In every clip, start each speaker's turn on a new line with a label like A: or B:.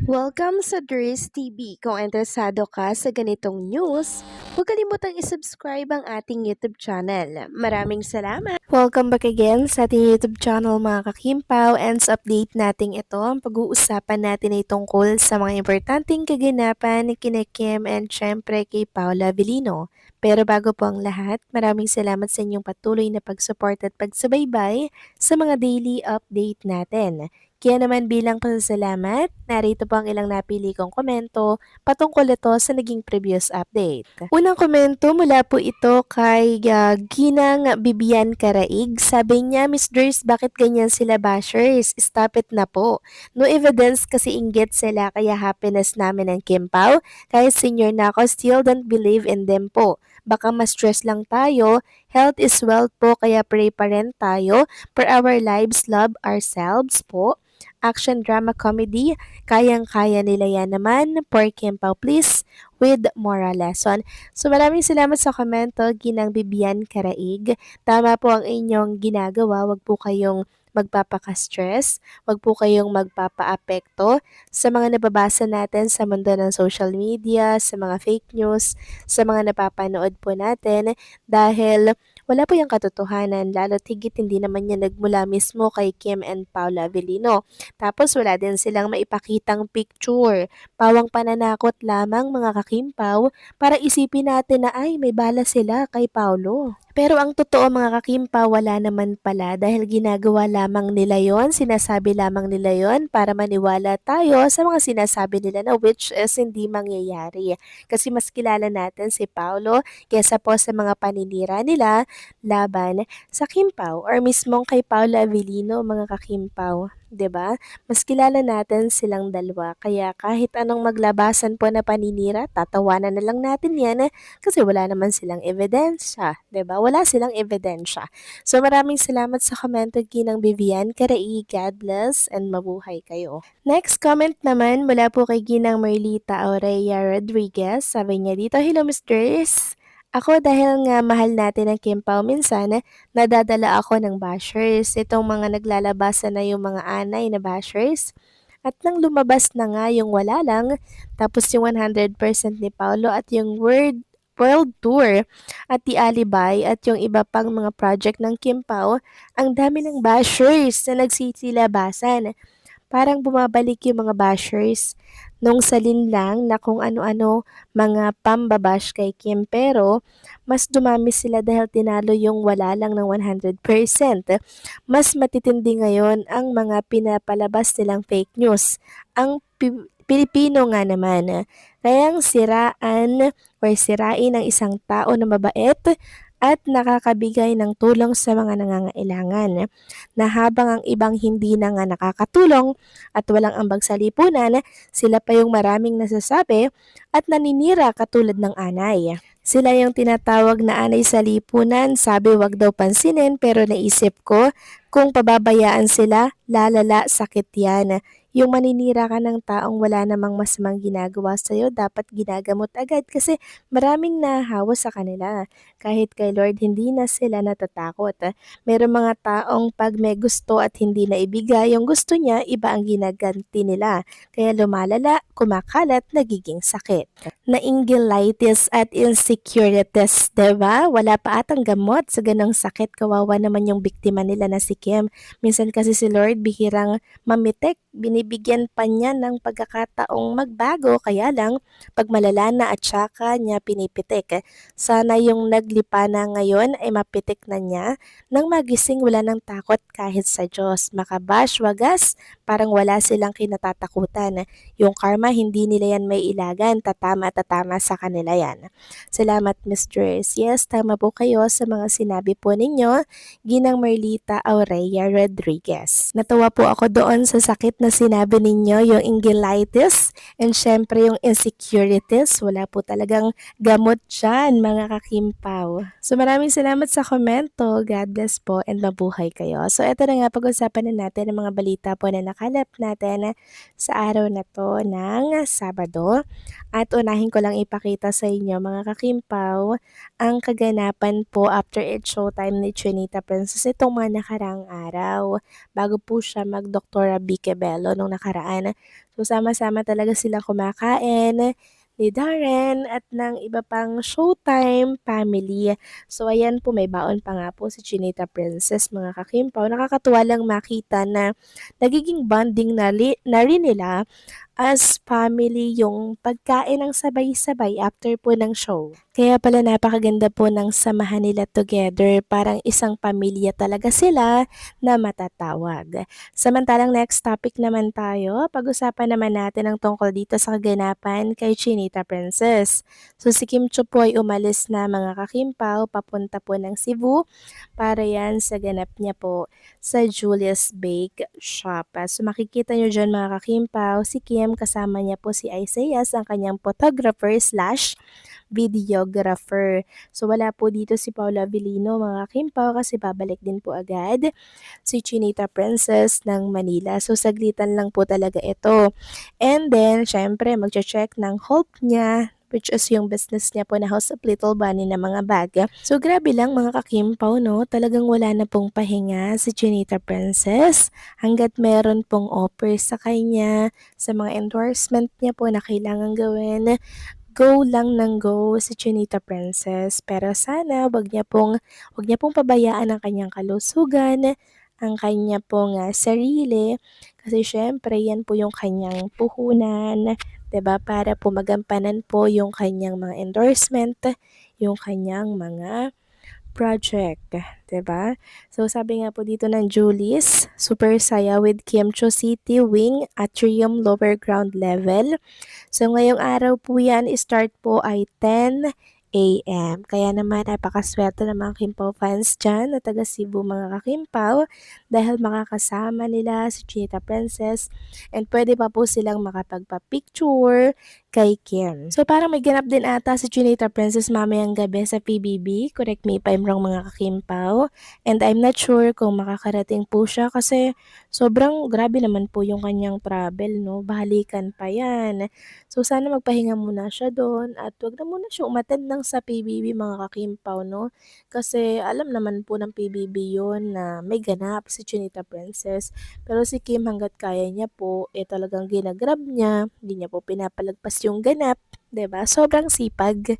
A: Welcome sa Dries TV. Kung interesado ka sa ganitong news, huwag kalimutang isubscribe ang ating YouTube channel. Maraming salamat! Welcome back again sa ating YouTube channel mga kakimpaw, and sa update natin ito, ang pag-uusapan natin ay tungkol sa mga importanteng kaganapan ni kina Kim and syempre kay Paula Avellino. Pero bago po ang lahat, maraming salamat sa inyong patuloy na pag-support at pagsubaybay sa mga daily update natin. Kaya naman bilang pasasalamat, narito po ang ilang napili kong komento patungkol ito sa naging previous update. Unang komento mula po ito kay Ginang Bibian Karaig. Sabi niya, Miss Durs, bakit ganyan sila bashers? Stop it na po. No evidence kasi inggit sila kaya happiness namin ang Kimpaw. Kahit senior na ako, still don't believe in them po. Baka ma-stress lang tayo. Health is wealth po kaya pray pa rin tayo. For our lives, love ourselves po. Action drama comedy, kayang-kaya nila yan naman. For Kimpaw please, with moral lesson. So maraming salamat sa komento, Ginang Bibian Karaig. Tama po ang inyong ginagawa, wag po kayong magpapaka-stress, wag po kayong magpapa-apekto sa mga nababasa natin sa mundo ng social media, sa mga fake news, sa mga napapanood po natin dahil wala po yung katotohanan, lalo't higit hindi naman yan nagmula mismo kay Kim and Paula Avellino. Tapos wala din silang maipakitang picture. Pawang pananakot lamang mga kakimpaw para isipin natin na ay may bala sila kay Paulo. Pero ang totoo mga kakimpaw, wala naman pala dahil ginagawa lamang nila yon, sinasabi lamang nila yon para maniwala tayo sa mga sinasabi nila na which is hindi mangyayari. Kasi mas kilala natin si Paulo kesa po sa mga paninira nila laban sa Kimpaw or mismong kay Paula Avellino mga kakimpaw. 'Di ba? Mas kilala natin silang dalawa kaya kahit anong maglabasan po na paninira, tatawanan na lang natin 'yan kasi wala naman silang ebidensya, 'di ba? Wala silang ebidensya. So maraming salamat sa komento Ginang Vivian Karai, God bless and mabuhay kayo. Next comment naman mula po kay Ginang Merlita Aurea Rodriguez. Sabi niya dito, hello Mistress. Ako dahil nga mahal natin ang Kimpaw minsan, nadadala ako ng bashers. Itong mga naglalabasan na yung mga anay na bashers. At nang lumabas na nga yung wala lang, tapos yung 100% ni Paulo at yung World Tour at the Alibay at yung iba pang mga project ng Kimpaw, ang dami ng bashers na nagsisilabasan. Parang bumabalik yung mga bashers nung salin lang na kung ano-ano mga pambabash kay Kim pero mas dumami sila dahil tinalo yung wala lang ng 100%. Mas matitindi ngayon ang mga pinapalabas nilang fake news. Ang Pilipino nga naman, kayang siraan or sirain ang isang tao na mabait at nakakabigay ng tulong sa mga nangangailangan na habang ang ibang hindi na nga nakakatulong at walang ambag sa lipunan, sila pa yung maraming nasasabi at naninira katulad ng anay. Sila yung tinatawag na anay sa lipunan, sabi wag daw pansinin pero naisip ko kung pababayaan sila, lalala sakit yan. Yung maninira ka ng taong wala namang masamang ginagawa sa'yo, dapat ginagamot agad kasi maraming nahahawa sa kanila. Kahit kay Lord, hindi na sila natatakot. Merong mga taong pag may gusto at hindi na ibigay, yung gusto niya, iba ang ginaganti nila. Kaya lumalala, kumakalat, nagiging sakit. Nainggilitis at insecurities, diba? Wala pa atang gamot sa ganong sakit. Kawawa naman yung biktima nila na si Kim. Minsan kasi si Lord bihirang mamitek, binibigyan pa niya ng pagkakataong magbago. Kaya lang, pag malala na at saka niya pinipitik. Sana yung naglipa na ngayon ay mapitik na niya nang magising wala ng takot kahit sa Diyos. Makabash, wagas, parang wala silang kinatatakutan. Yung karma, hindi nila yan may ilagan. Tatama sa kanila yan. Salamat, Mistress. Yes, tama po kayo sa mga sinabi po ninyo. Ginang Merlita Aurea Rodriguez. Natawa po ako doon sa sakit na sinabi ninyo, yung anxieties and syempre yung insecurities. Wala po talagang gamot dyan, mga kakimpaw. So maraming salamat sa komento. God bless po and mabuhay kayo. So ito na nga, pag-usapan na natin ang mga balita po na nakalap natin sa araw na to ng Sabado. At unahin ko lang ipakita sa inyo mga kakimpaw ang kaganapan po after its showtime ni Chinita Princess itong mga nakaraang araw bago po siya mag-Doktora Bique Bello. nung nakaraan. So sama-sama talaga silang kumakain ni Darren at ng iba pang Showtime family. So ayan po, may baon pa nga po si Chinita Princess mga kakimpaw. Nakakatuwa lang makita na nagiging bonding na rin nila as family yung pagkain ng sabay-sabay after po ng show. Kaya pala napakaganda po ng samahan nila together. Parang isang pamilya talaga sila na matatawag. Samantalang next topic naman tayo, pag-usapan naman natin ang tungkol dito sa kaganapan kay Chinita Princess. So si Kim Chiu po ay umalis na mga kakimpaw papunta po ng Cebu para yan sa ganap niya po sa Julius Bake Shop. So makikita nyo dyan mga kakimpaw, si Kim kasama niya po si Isaiah, ang kanyang photographer slash videographer. So wala po dito si Paula Avellino mga kakimpaw kasi babalik din po agad si Chinita Princess ng Manila. So saglitan lang po talaga ito. And then, syempre, magche-check ng Hope niya, which is yung business niya po na House of Little Bunny na mga bag. So grabe lang mga kakimpaw, no? Talagang wala na pong pahinga si Chinita Princess hanggat meron pong offer sa kanya, sa mga endorsement niya po na kailangan gawin. Go lang ng go si Chinita Princess. Pero sana wag niya pong pabayaan ang kanyang kalusugan, ang kanya pong sarili. Kasi syempre, yan po yung kanyang puhunan, 'di ba? Para po magampanan po yung kanyang mga endorsement, yung kanyang mga project, 'di ba? So sabi nga po dito ng Julie's, super saya with Kim Chiu City Wing Atrium Lower Ground Level. So ngayong araw po yan, start po ay 10 a.m. Kaya naman napakaswerte ng mga Kimpaw fans dyan na taga Cebu mga kakimpaw dahil makakasama nila si Chinita Princess and pwede pa po silang makapagpa-picture kay Kim. So parang may ganap din ata si Chinita Princess mamayang gabi sa PBB. Correct me if I'm wrong mga kakimpaw. And I'm not sure kung makakarating po siya kasi sobrang grabe naman po yung kanyang travel, no? Bahalikan pa yan. So sana magpahinga muna siya doon at wag na muna siya umattend ng sa PBB mga kakimpaw, no? Kasi alam naman po ng PBB yon na may ganap si Chinita Princess. Pero si Kim hanggat kaya niya po, talagang ginagrab niya, hindi niya po pinapalagpas yung ganap. 'Di ba? Sobrang sipag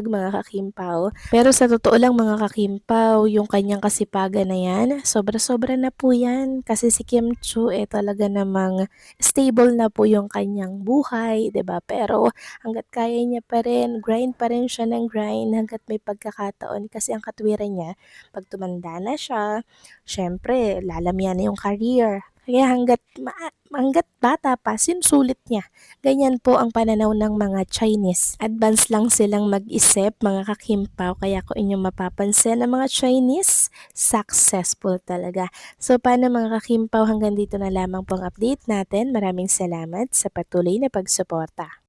A: mga kakimpaw. Pero sa totoo lang mga kakimpaw, yung kanyang kasipagan na yan, sobra-sobra na po yan. Kasi si Kim Chiu talaga namang stable na po yung kanyang buhay, 'di ba? Pero hangga't kaya niya pa rin, grind pa rin siya ng grind hangga't may pagkakataon kasi ang katwiran niya, pag tumanda na siya, syempre lalamihan na yung career. Kaya hangga't bata pa, sinusulit niya. Ganyan po ang pananaw ng mga Chinese. Advance lang silang mag-isip, mga kakimpaw. Kaya kung inyong mapapansin, ang mga Chinese, successful talaga. So, paano mga kakimpaw, hanggang dito na lamang po ang update natin. Maraming salamat sa patuloy na pagsuporta.